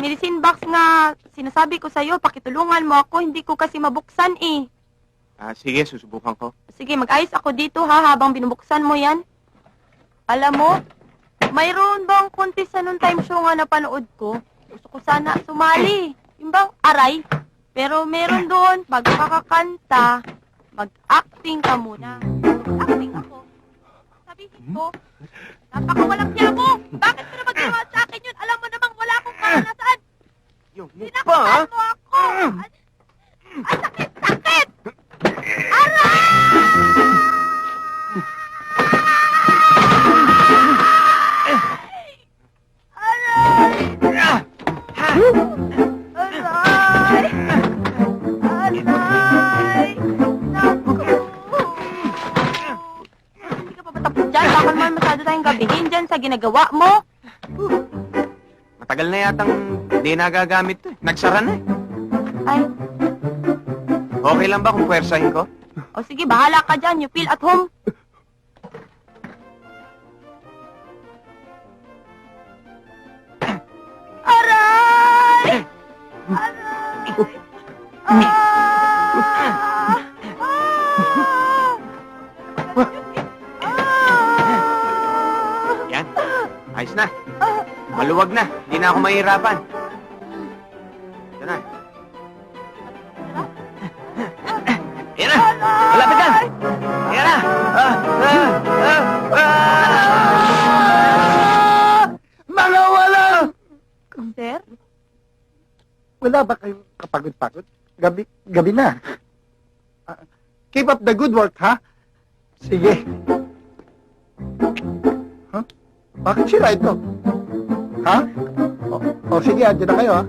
medicine box nga sinasabi ko sa'yo, pakitulungan mo ako, hindi ko kasi mabuksan eh. Sige, susubukan ko. Sige, mag-ayos ako dito ha, habang binubuksan mo yan. Alam mo, mayroon bang contest sa noong time show nga napanood ko? Gusto ko sana sumali. Yung bang aray? Pero meron doon, bago ka kakanta, mag-acting ka muna. Mag-acting ako. Sabihin ko, napakawalang niya mo! Bakit mo naman ginawa sa akin yun? Alam mo namang wala akong karanasan! Yung Sinaktan mo ako! Ang sakit-sakit! Aray! Aray! Aray! Aray! Naku! Hindi ka pa ba tapos dyan? Baka naman masyado tayong gabihin dyan sa ginagawa mo. Matagal na yatang di nagagamit to eh. Nagsara na eh. Ay, Okay lang ba kung puwersahin ko? o sige, bahala ka dyan. You feel at home. Aray! Aray! Ah! Ah! Yan. Ayos na. Maluwag na. Hindi na ako mahihirapan. Ito na. Yan na. Malapit na. Yan na. Mga walang! Sir? Wala ba kayong kapagod-pagod? Gabi na. Keep up the good work, ha? Sige. Huh? Bakit sila ito? Ha? O sige, andyan na kayo, ha?